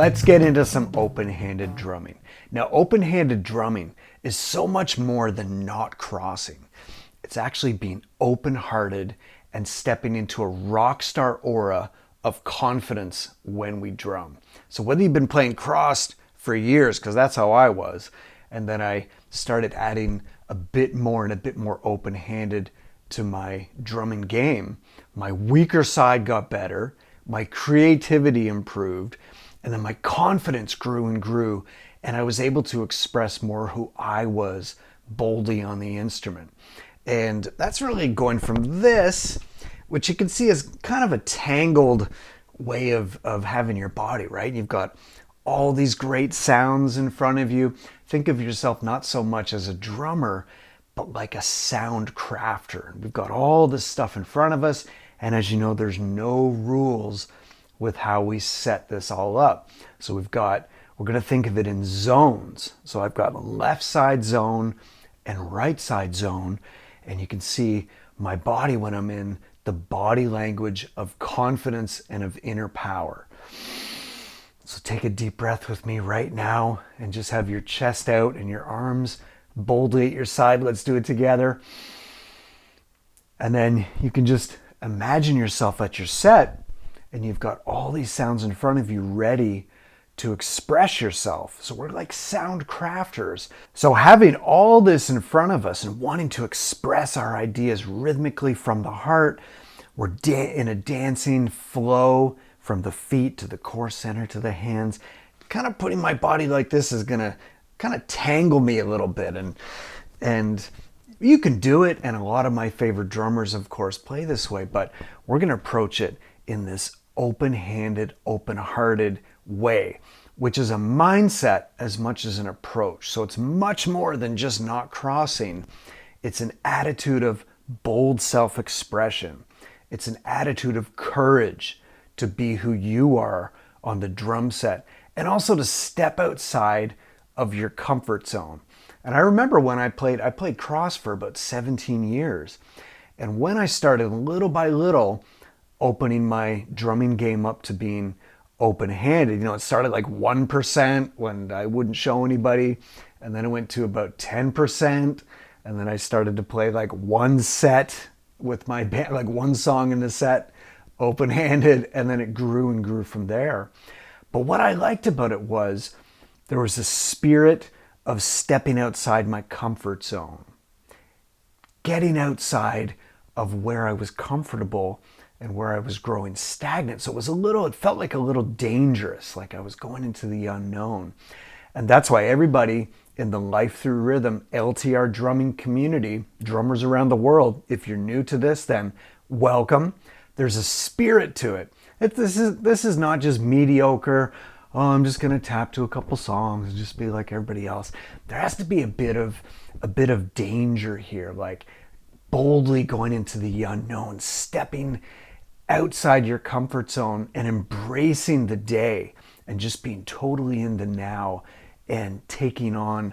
Let's get into some open-handed drumming. Now, open-handed drumming is so much more than not crossing. It's actually being open-hearted and stepping into a rock star aura of confidence when we drum. So whether you've been playing crossed for years, because that's how I was, and then I started adding a bit more open-handed to my drumming game, my weaker side got better, my creativity improved, and then my confidence grew and grew, and I was able to express more who I was boldly on the instrument. And that's really going from this, which you can see is kind of a tangled way of having your body, right? You've got all these great sounds in front of you. Think of yourself not so much as a drummer, but like a sound crafter. We've got all this stuff in front of us, and as you know, there's no rules with how we set this all up. So we're going to think of it in zones. So I've got left side zone and right side zone, and you can see my body when I'm in the body language of confidence and of inner power. So take a deep breath with me right now and just have your chest out and your arms boldly at your side. Let's do it together. And then you can just imagine yourself at your set, and you've got all these sounds in front of you ready to express yourself. So we're like sound crafters. So having all this in front of us and wanting to express our ideas rhythmically from the heart, we're in a dancing flow from the feet to the core center to the hands. Kind of putting my body like this is gonna kind of tangle me a little bit, and you can do it, and a lot of my favorite drummers of course play this way, but we're gonna approach it in this open-handed, open-hearted way, which is a mindset as much as an approach. So it's much more than just not crossing. It's an attitude of bold self-expression. It's an attitude of courage to be who you are on the drum set, and also to step outside of your comfort zone. And I remember when I played cross for about 17 years. And when I started little by little opening my drumming game up to being open-handed, it started like 1% when I wouldn't show anybody, and then it went to about 10%, and then I started to play like one set with my band, like one song in the set, open-handed, and then it grew and grew from there. But what I liked about it was there was a spirit of stepping outside my comfort zone, getting outside of where I was comfortable and where I was growing stagnant. So it felt like a little dangerous, like I was going into the unknown. And that's why everybody in the Life Through Rhythm LTR drumming community, drummers around the world, if you're new to this, then welcome. There's a spirit to it. This is not just mediocre, oh, I'm just gonna tap to a couple songs and just be like everybody else. There has to be a bit of danger here, like boldly going into the unknown, stepping outside your comfort zone and embracing the day and just being totally in the now and taking on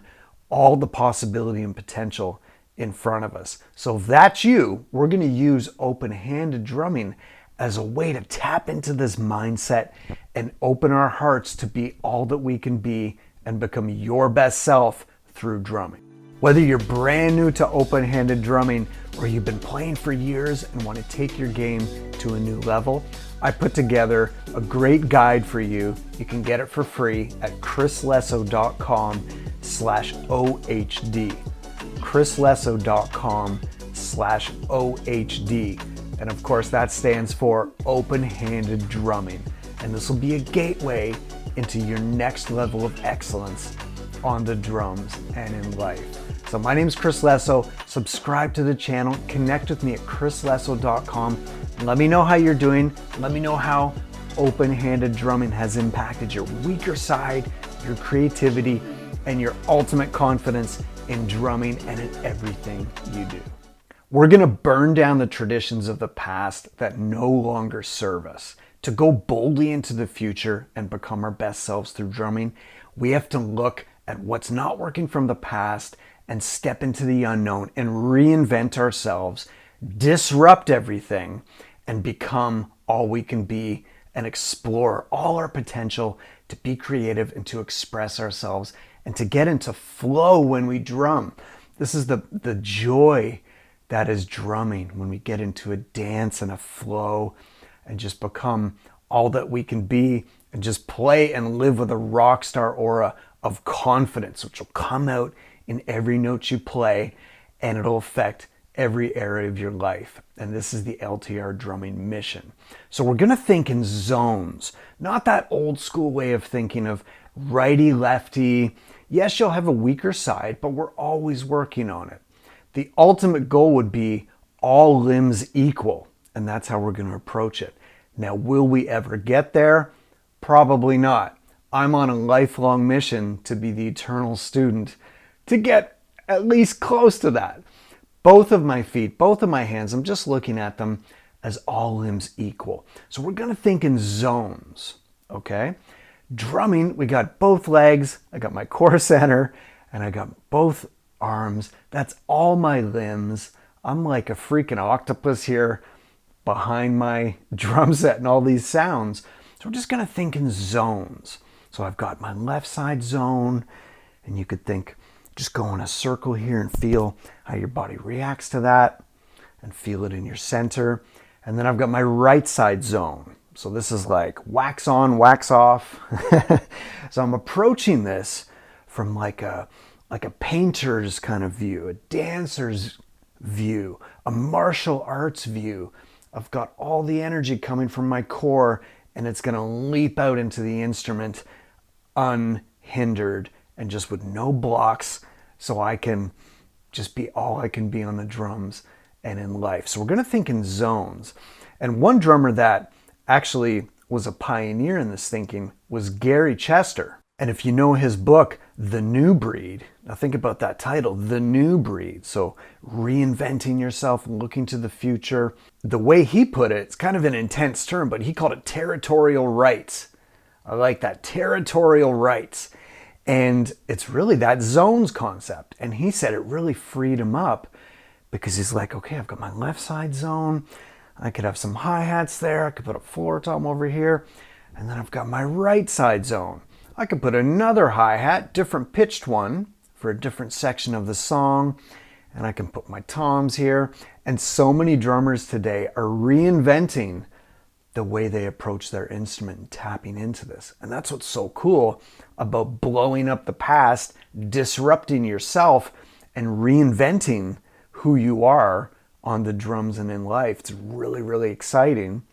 all the possibility and potential in front of us. So if that's you, we're going to use open-handed drumming as a way to tap into this mindset and open our hearts to be all that we can be and become your best self through drumming. Whether you're brand new to open-handed drumming or you've been playing for years and want to take your game to a new level, I put together a great guide for you. You can get it for free at chrislesso.com/OHD. chrislesso.com/OHD. And of course that stands for open-handed drumming. And this will be a gateway into your next level of excellence on the drums and in life. So my name's Chris Lesso. Subscribe to the channel, connect with me at chrislesso.com. Let me know how you're doing. Let me know how open-handed drumming has impacted your weaker side, your creativity, and your ultimate confidence in drumming and in everything you do. We're gonna burn down the traditions of the past that no longer serve us. To go boldly into the future and become our best selves through drumming, we have to look at what's not working from the past and step into the unknown and reinvent ourselves, disrupt everything, and become all we can be and explore all our potential to be creative and to express ourselves and to get into flow when we drum. This is the joy that is drumming, when we get into a dance and a flow and just become all that we can be and just play and live with a rock star aura of confidence, which will come out in every note you play, and it'll affect every area of your life. And this is the LTR drumming mission. So we're gonna think in zones, not that old school way of thinking of righty, lefty. Yes, you'll have a weaker side, but we're always working on it. The ultimate goal would be all limbs equal, and that's how we're gonna approach it. Now, will we ever get there? Probably not. I'm on a lifelong mission to be the eternal student, to get at least close to that. Both of my feet, both of my hands, I'm just looking at them as all limbs equal. So we're gonna think in zones, okay? Drumming, we got both legs, I got my core center, and I got both arms. That's all my limbs. I'm like a freaking octopus here behind my drum set and all these sounds. So we're just gonna think in zones. So I've got my left side zone, and you could think, just go in a circle here and feel how your body reacts to that and feel it in your center. And then I've got my right side zone. So this is like wax on, wax off. So I'm approaching this from like a painter's kind of view, a dancer's view, a martial arts view. I've got all the energy coming from my core, and it's gonna leap out into the instrument unhindered and just with no blocks, so I can just be all I can be on the drums and in life. So we're gonna think in zones. And one drummer that actually was a pioneer in this thinking was Gary Chester. And if you know his book, The New Breed, now think about that title, The New Breed. So reinventing yourself, looking to the future. The way he put it, it's kind of an intense term, but he called it territorial rights. I like that, territorial rights. And it's really that zones concept. And he said it really freed him up because he's like, okay, I've got my left side zone. I could have some hi-hats there. I could put a floor tom over here. And then I've got my right side zone. I could put another hi-hat, different pitched one for a different section of the song. And I can put my toms here. And so many drummers today are reinventing the way they approach their instrument and tapping into this. And that's what's so cool about blowing up the past, disrupting yourself, and reinventing who you are on the drums and in life. It's really, really exciting.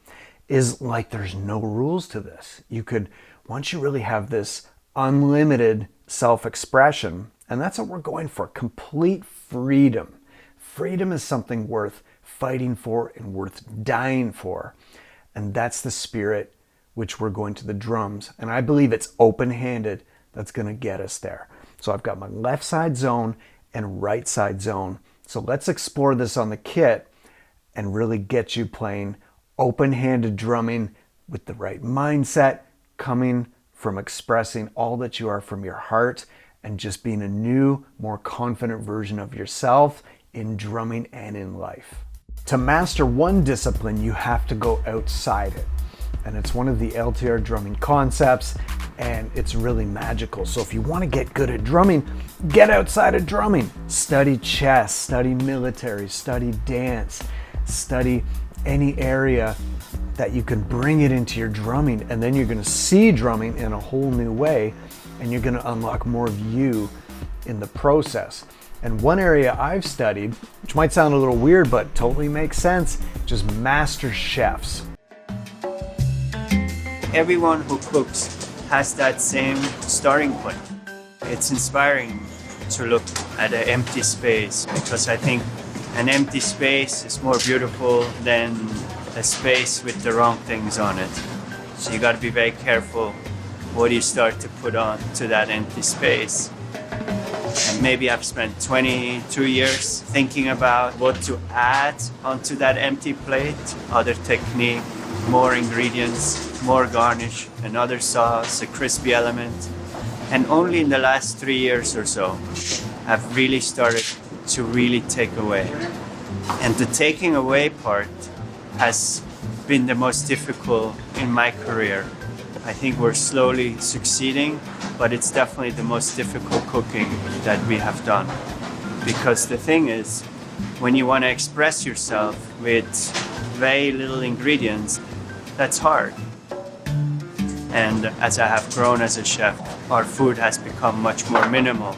Is like there's no rules to this. You could, once you really have this unlimited self-expression, and that's what we're going for, complete freedom. Freedom is something worth fighting for and worth dying for. And that's the spirit which we're going to the drums. And I believe it's open-handed that's going to get us there. So I've got my left side zone and right side zone. So let's explore this on the kit and really get you playing open-handed drumming with the right mindset, coming from expressing all that you are from your heart and just being a new, more confident version of yourself in drumming and in life. To master one discipline, you have to go outside it. And it's one of the LTR drumming concepts, and it's really magical. So if you want to get good at drumming, get outside of drumming. Study chess, study military, study dance, study any area that you can bring it into your drumming, and then you're going to see drumming in a whole new way, and you're going to unlock more of you in the process. And one area I've studied, which might sound a little weird, but totally makes sense, just master chefs. Everyone who cooks has that same starting point. It's inspiring to look at an empty space because I think an empty space is more beautiful than a space with the wrong things on it. So you got to be very careful what you start to put on to that empty space. And maybe I've spent 22 years thinking about what to add onto that empty plate, other technique, more ingredients, more garnish, another sauce, a crispy element. And only in the last 3 years or so, I've really started to really take away. And the taking away part has been the most difficult in my career. I think we're slowly succeeding, but it's definitely the most difficult cooking that we have done. Because the thing is, when you want to express yourself with very little ingredients, that's hard. And as I have grown as a chef, our food has become much more minimal.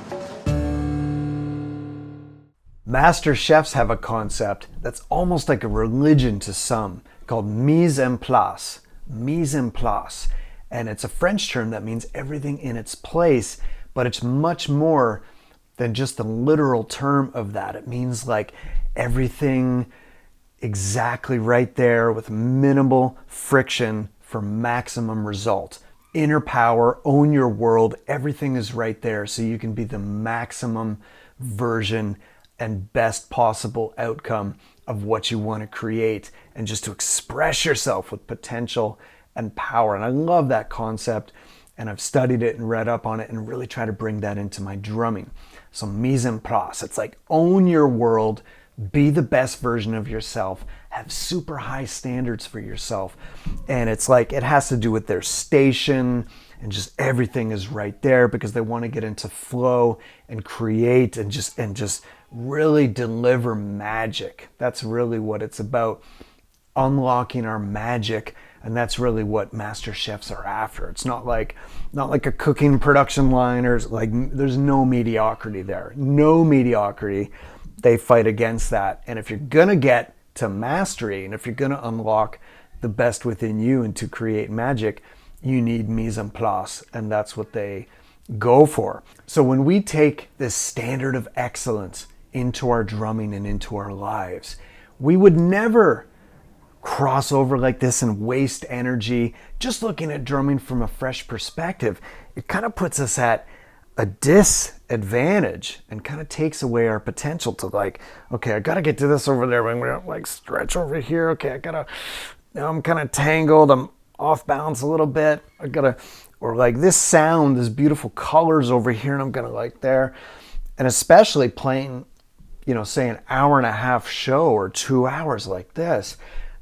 Master chefs have a concept that's almost like a religion to some, called mise en place. Mise en place. And it's a French term that means everything in its place, but it's much more than just the literal term of that. It means like everything exactly right there with minimal friction for maximum result. Inner power, own your world, everything is right there so you can be the maximum version and best possible outcome of what you want to create, and just to express yourself with potential and power. And I love that concept, and I've studied it and read up on it and really try to bring that into my drumming. So mise en place, it's like own your world, be the best version of yourself, have super high standards for yourself. And it's like it has to do with their station, and just everything is right there because they want to get into flow and create and just really deliver magic. That's really what it's about, unlocking our magic. And that's really what master chefs are after. It's not like a cooking production line, or like there's no mediocrity there. No mediocrity. They fight against that. And if you're gonna get to mastery, and if you're gonna unlock the best within you and to create magic, you need mise en place, and that's what they go for. So when we take this standard of excellence into our drumming and into our lives, we would never cross over like this and waste energy just looking at drumming from a fresh perspective. It kind of puts us at a disadvantage and kind of takes away our potential to like, okay, I gotta get to this over there, but I'm gonna like stretch over here. Okay, now I'm kind of tangled, I'm off balance a little bit. Or like this sound, this beautiful colors over here, and I'm gonna like there. And especially playing, say an hour and a half show or 2 hours like this.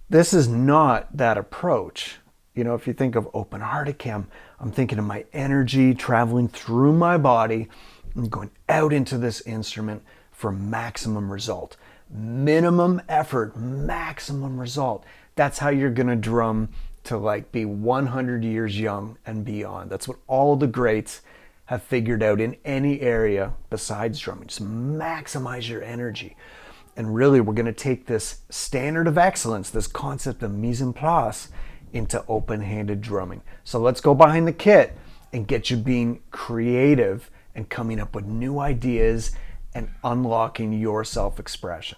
This is not that approach. If you think of open hearted, I'm thinking of my energy traveling through my body and going out into this instrument for maximum result. Minimum effort, maximum result. That's how you're gonna drum to like be 100 years young and beyond. That's what all the greats have figured out in any area besides drumming. Just maximize your energy. And really, we're going to take this standard of excellence, this concept of mise en place, into open-handed drumming. So let's go behind the kit and get you being creative and coming up with new ideas and unlocking your self-expression.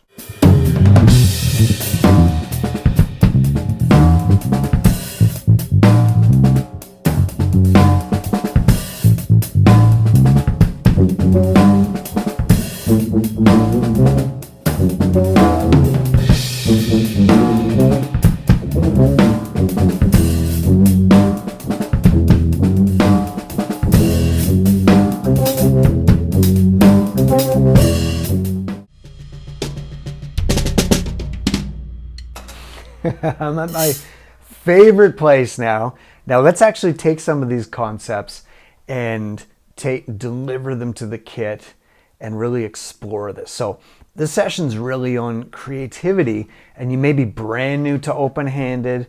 I'm at my favorite place now. Now let's actually take some of these concepts and deliver them to the kit and really explore this. So this session's really on creativity, and you may be brand new to open-handed,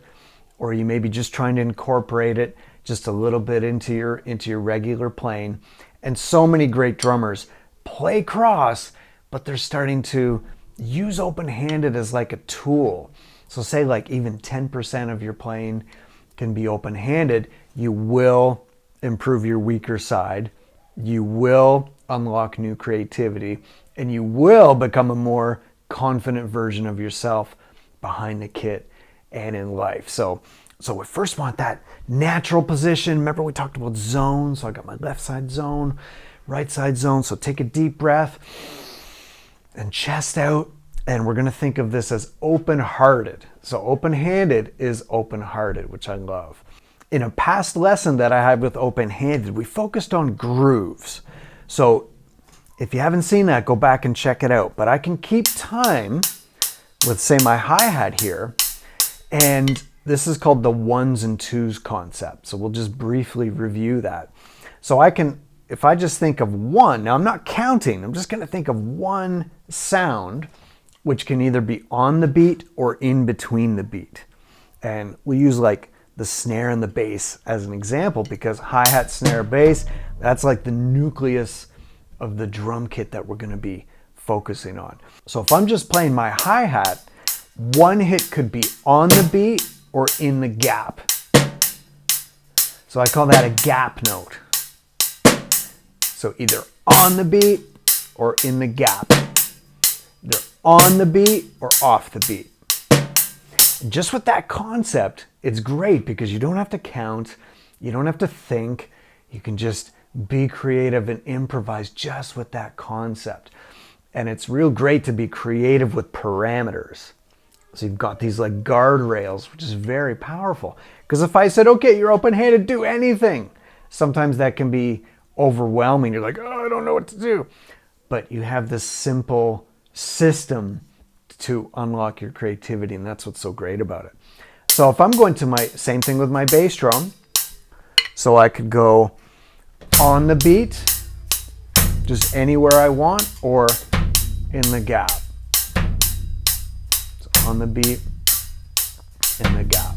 or you may be just trying to incorporate it just a little bit into your regular playing. And so many great drummers play cross, but they're starting to use open-handed as like a tool. So say like even 10% of your playing can be open-handed, you will improve your weaker side, you will unlock new creativity, and you will become a more confident version of yourself behind the kit and in life. So we first want that natural position. Remember we talked about zones. So I got my left side zone, right side zone. So take a deep breath and chest out. And we're going to think of this as open-hearted. So open-handed is open-hearted, which I love. In a past lesson that I had with open-handed, we focused on grooves. So if you haven't seen that, go back and check it out. But I can keep time with, say, my hi-hat here. And This is called the ones and twos concept. So we'll just briefly review that. So I can, if I just think of one, now I'm not counting, I'm just going to think of one sound, which can either be on the beat or in between the beat. And we use like the snare and the bass as an example, because hi-hat, snare, bass, that's like the nucleus of the drum kit that we're going to be focusing on. So if I'm just playing my hi-hat, one hit could be on the beat or in the gap. So I call that a gap note. So either on the beat or in the gap. Either on the beat or off the beat. Just with that concept, it's great because you don't have to count, you don't have to think, you can just be creative and improvise just with that concept. And it's real great to be creative with parameters. So you've got these like guardrails, which is very powerful. Because if I said, okay, you're open-handed, do anything, sometimes that can be overwhelming. You're like, oh, I don't know what to do. But you have this simple system to unlock your creativity, and that's what's so great about it. So if I'm going to my, same thing with my bass drum, so I could go on the beat, just anywhere I want, or in the gap. So on the beat, in the gap.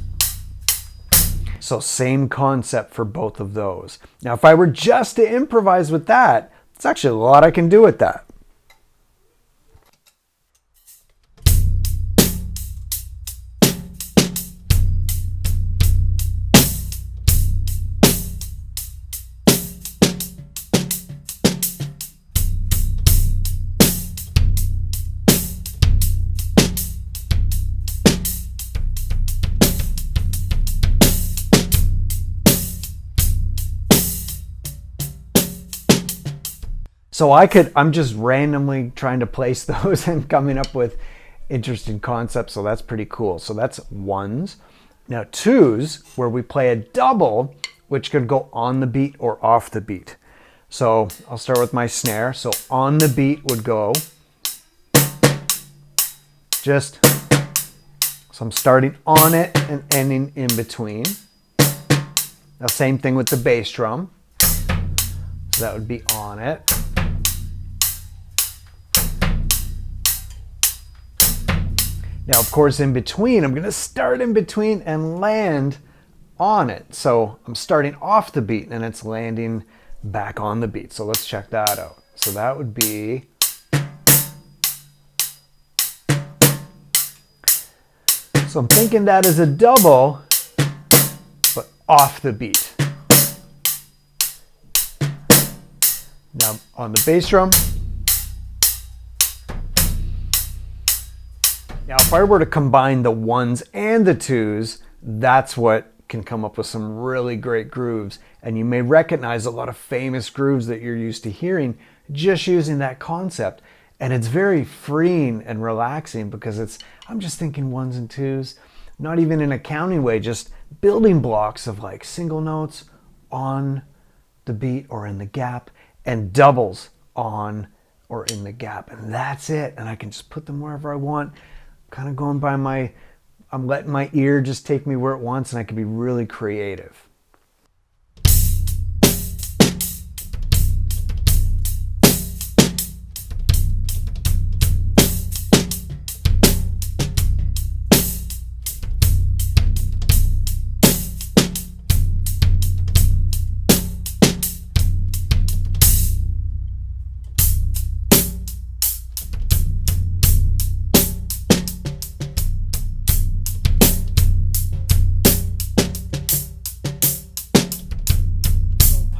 So same concept for both of those. Now if I were just to improvise with that, it's actually a lot I can do with that. So I'm just randomly trying to place those and coming up with interesting concepts. So that's pretty cool. So that's ones. Now twos, where we play a double, which could go on the beat or off the beat. So I'll start with my snare. So on the beat would go just, so I'm starting on it and ending in between. Now same thing with the bass drum. So that would be on it. Now, of course, in between, I'm going to start in between and land on it. So I'm starting off the beat and it's landing back on the beat. So let's check that out. So that would be, so I'm thinking that is a double, but off the beat. Now on the bass drum. Now, if I were to combine the ones and the twos, that's what can come up with some really great grooves. And you may recognize a lot of famous grooves that you're used to hearing just using that concept. And it's very freeing and relaxing because I'm just thinking ones and twos, not even in a counting way, just building blocks of like single notes on the beat or in the gap and doubles on or in the gap. And that's it. And I can just put them wherever I want. Kind of going by I'm letting my ear just take me where it wants, and I can be really creative.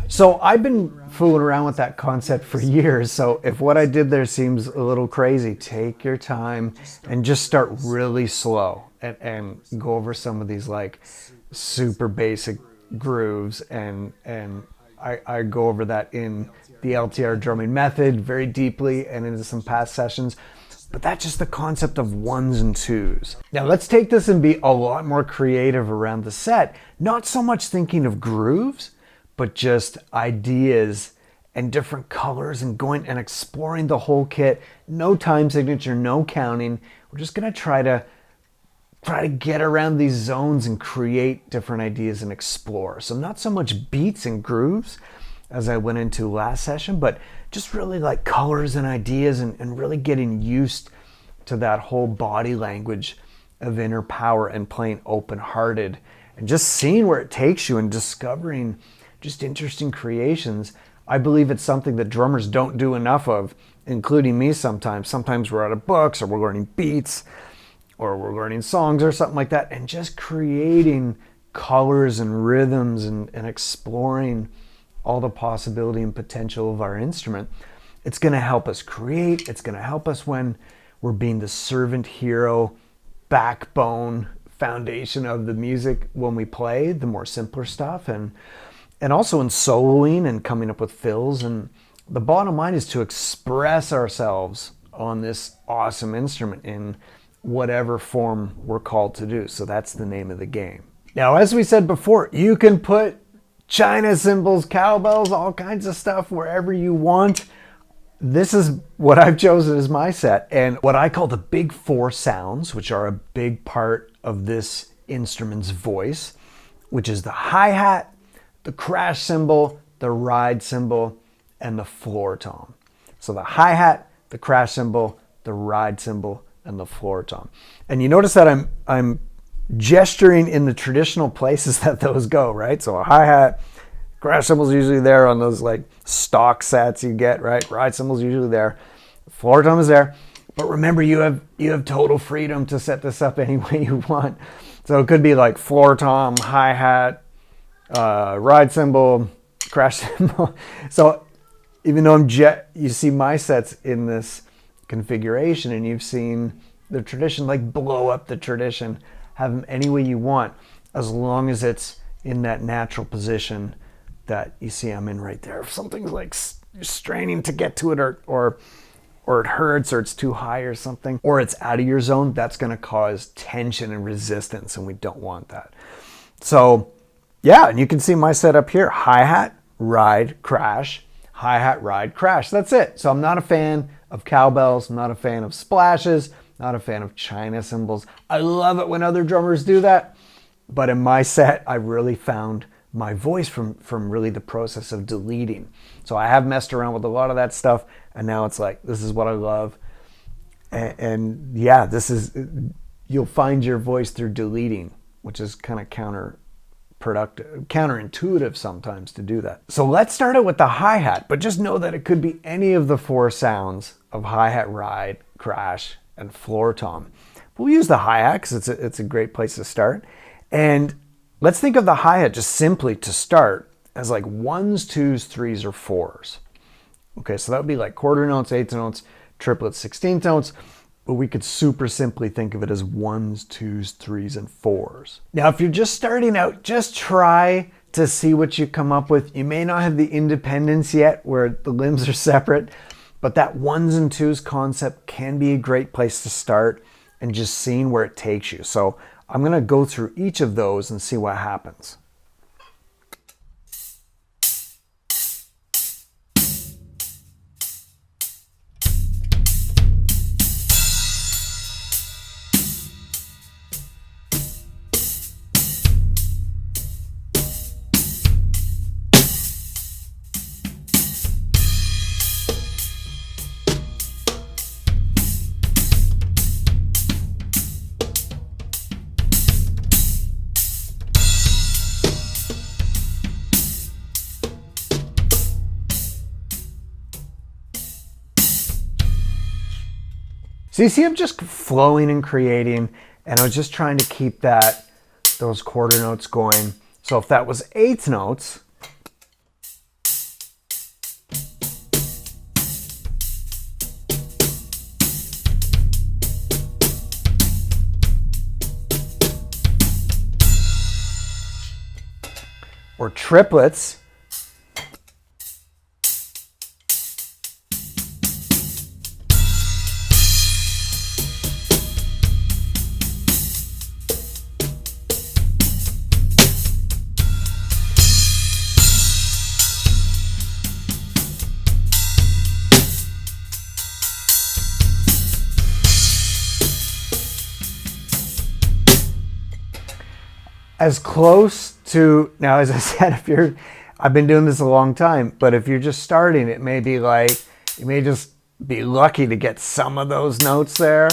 So I've been fooling around with that concept for years. So if what I did there seems a little crazy, take your time and just start really slow and go over some of these like super basic grooves. And I go over that in the LTR drumming method very deeply and into some past sessions. But that's just the concept of ones and twos. Now let's take this and be a lot more creative around the set. Not so much thinking of grooves, but just ideas and different colors and going and exploring the whole kit. No time signature, no counting. We're just gonna try to try to get around these zones and create different ideas and explore. So not so much beats and grooves as I went into last session, but just really like colors and ideas, and really getting used to that whole body language of inner power and playing open-hearted and just seeing where it takes you and discovering just interesting creations. I believe it's something that drummers don't do enough of, including me sometimes. Sometimes we're out of books, or we're learning beats, or we're learning songs or something like that, and just creating colors and rhythms and exploring all the possibility and potential of our instrument. It's going to help us create. It's going to help us when we're being the servant hero, backbone, foundation of the music when we play the more simpler stuff, and also in soloing and coming up with fills. And the bottom line is to express ourselves on this awesome instrument in whatever form we're called to do. So that's the name of the game. Now, as we said before, you can put China cymbals, cowbells, all kinds of stuff wherever you want. This is what I've chosen as my set, and what I call the big four sounds, which are a big part of this instrument's voice, which is the hi-hat, the crash cymbal, the ride cymbal, and the floor tom. So the hi-hat, the crash cymbal, the ride cymbal, and the floor tom. And you notice that I'm gesturing in the traditional places that those go, right? So a hi-hat, crash cymbal's usually there on those like stock sets you get, right? Ride cymbal's usually there. Floor tom is there. But remember, you have total freedom to set this up any way you want. So it could be like floor tom, hi-hat, ride cymbal, crash cymbal. So even though you see my sets in this configuration, and you've seen the tradition, like blow up the tradition, have them any way you want, as long as it's in that natural position that you see I'm in right there. If something's like you're straining to get to it, or it hurts, or it's too high or something, or it's out of your zone, that's going to cause tension and resistance, and we don't want that. So yeah, and you can see my setup here: hi-hat, ride, crash, hi-hat, ride, crash. That's it. So I'm not a fan of cowbells, I'm not a fan of splashes, not a fan of China cymbals. I love it when other drummers do that, but in my set, I really found my voice from really the process of deleting. So I have messed around with a lot of that stuff, and now it's like, this is what I love. And yeah, this is, you'll find your voice through deleting, which is kind of counterintuitive sometimes to do that. So let's start it with the hi-hat, but just know that it could be any of the four sounds of hi-hat, ride, crash, and floor tom. We'll use the hi-hat because it's a great place to start. And let's think of the hi-hat just simply to start as like ones, twos, threes, or fours. Okay, so that would be like quarter notes, eighth notes, triplets, 16th notes, but we could super simply think of it as ones, twos, threes, and fours. Now, if you're just starting out, just try to see what you come up with. You may not have the independence yet where the limbs are separate, but that ones and twos concept can be a great place to start, and just seeing where it takes you. So I'm going to go through each of those and see what happens. So you see, I'm just flowing and creating, and I was just trying to keep those quarter notes going. So if that was eighth notes, or triplets, as close to, now as I said, I've been doing this a long time, but if you're just starting, it may be like, you may just be lucky to get some of those notes there.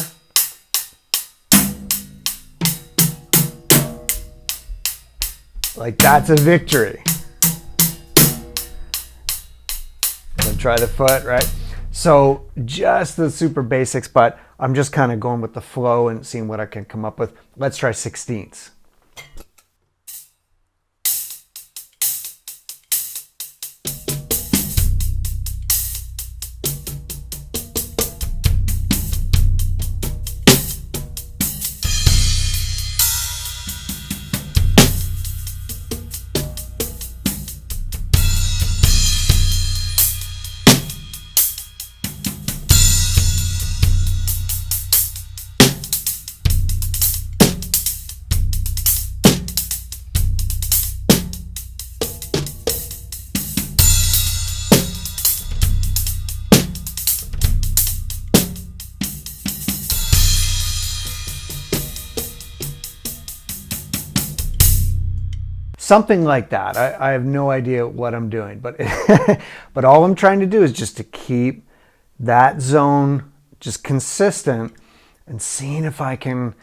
Like that's a victory. So try the foot, right? So just the super basics, but I'm just kind of going with the flow and seeing what I can come up with. Let's try 16ths. Something like that. I have no idea what I'm doing, but but all I'm trying to do is just to keep that zone just consistent and seeing if I can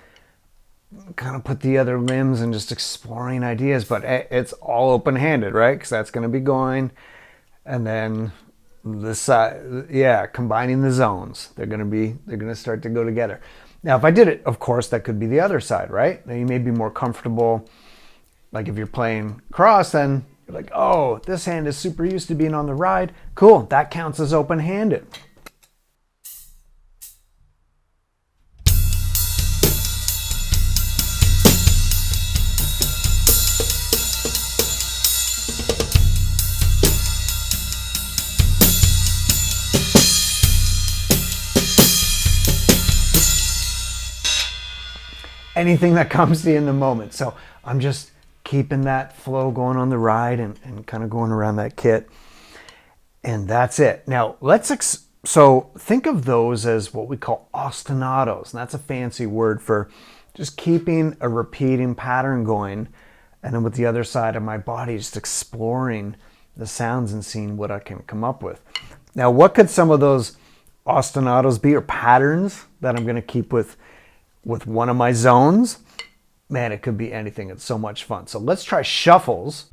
kind of put the other limbs and just exploring ideas. But it's all open-handed, right? Because that's going to be going, and then this side, yeah, combining the zones. They're going to start to go together. Now, if I did it, of course, that could be the other side, right? Now you may be more comfortable. Like if you're playing cross, then you're like, oh, this hand is super used to being on the ride. Cool, that counts as open-handed. Anything that comes to you in the moment. So I'm just keeping that flow going on the ride and kind of going around that kit. And that's it. Now so think of those as what we call ostinatos. And that's a fancy word for just keeping a repeating pattern going. And then with the other side of my body, just exploring the sounds and seeing what I can come up with. Now, what could some of those ostinatos be, or patterns that I'm going to keep with one of my zones? Man, it could be anything. It's so much fun. So let's try shuffles.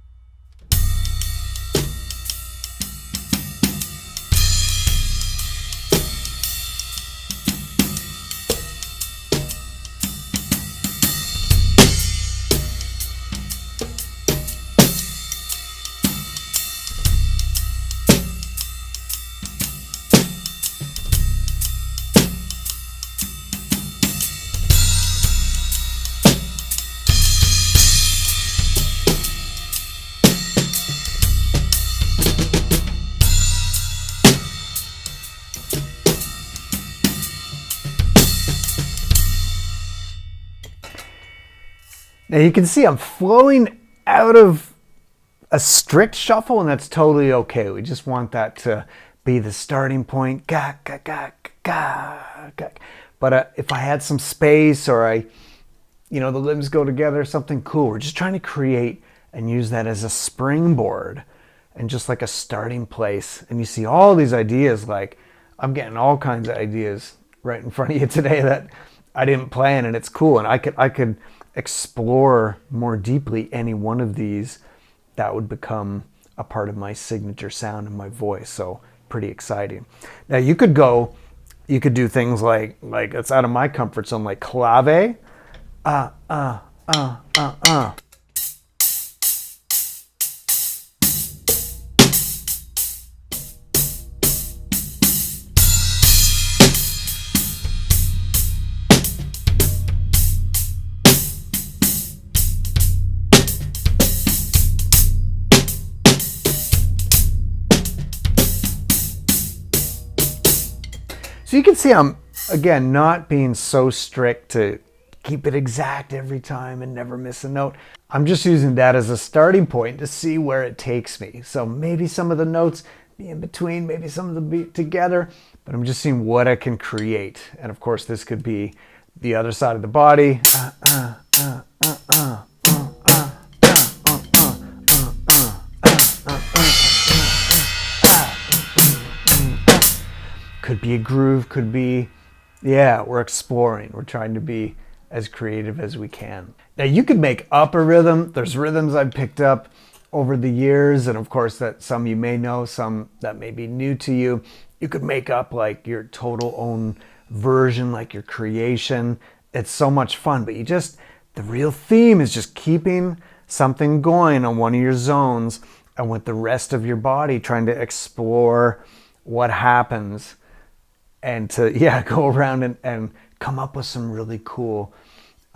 Now you can see I'm flowing out of a strict shuffle, and that's totally okay. We just want that to be the starting point. Ga, ga, ga, ga, ga. But if I had some space, or the limbs go together, something cool. We're just trying to create and use that as a springboard and just like a starting place. And you see all these ideas, like I'm getting all kinds of ideas right in front of you today that I didn't plan, and it's cool. And I could explore more deeply any one of these that would become a part of my signature sound and my voice. So pretty exciting. Now you could do things like it's out of my comfort zone, like clave, So you can see I'm, again, not being so strict to keep it exact every time and never miss a note. I'm just using that as a starting point to see where it takes me. So maybe some of the notes be in between, maybe some of them be together, but I'm just seeing what I can create. And of course, this could be the other side of the body. Could be a groove, could be, yeah, we're exploring. We're trying to be as creative as we can. Now you could make up a rhythm. There's rhythms I've picked up over the years, and of course that some you may know, some that may be new to you. You could make up like your total own version, like your creation. It's so much fun, but the real theme is just keeping something going on one of your zones, and with the rest of your body trying to explore what happens, and to go around and come up with some really cool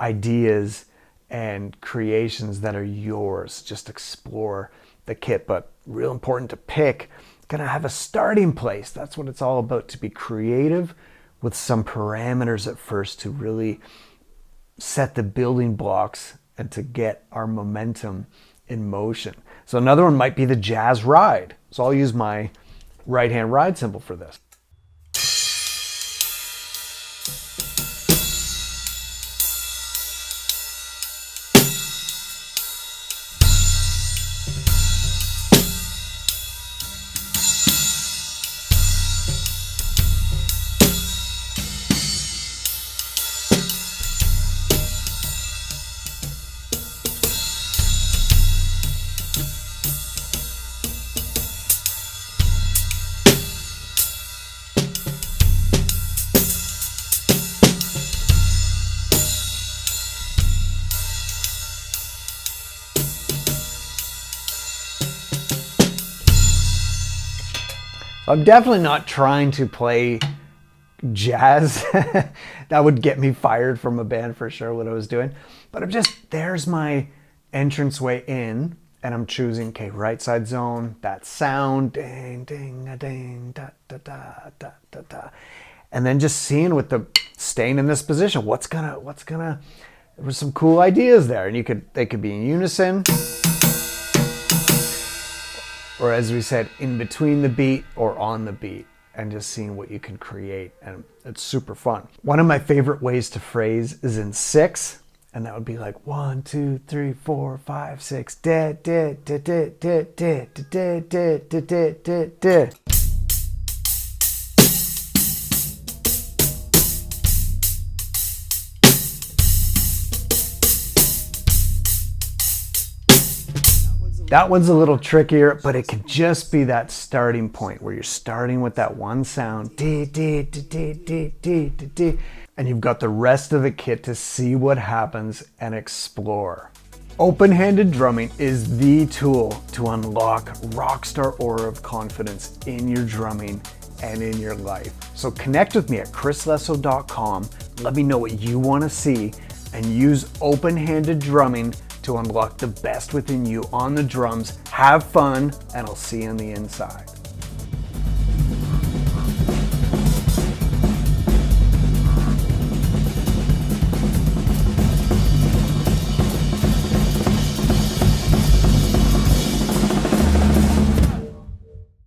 ideas and creations that are yours. Just explore the kit, but real important to pick. Gonna have a starting place. That's what it's all about, to be creative with some parameters at first to really set the building blocks and to get our momentum in motion. So another one might be the jazz ride. So I'll use my right hand ride cymbal for this. I'm definitely not trying to play jazz. That would get me fired from a band for sure, what I was doing. But there's my entranceway in, and I'm choosing, okay, right side zone, that sound, ding, ding, a ding, da, da, da, da, da, da. And then just seeing staying in this position, there was some cool ideas there, and they could be in unison, or as we said, in between the beat or on the beat, and just seeing what you can create. And it's super fun. One of my favorite ways to phrase is in 6, and that would be like 1, 2, 3, 4, 5, 6. Da, da, da, da, da, da, da, da, da, da, da, da. That one's a little trickier, but it could just be that starting point where you're starting with that one sound, dee, dee, dee, dee, dee, dee, dee, dee, and you've got the rest of the kit to see what happens and explore. Open-handed drumming is the tool to unlock rockstar aura of confidence in your drumming and in your life. So connect with me at chrislesso.com. Let me know what you want to see, and use open-handed drumming to unlock the best within you on the drums. Have fun, and I'll see you on the inside.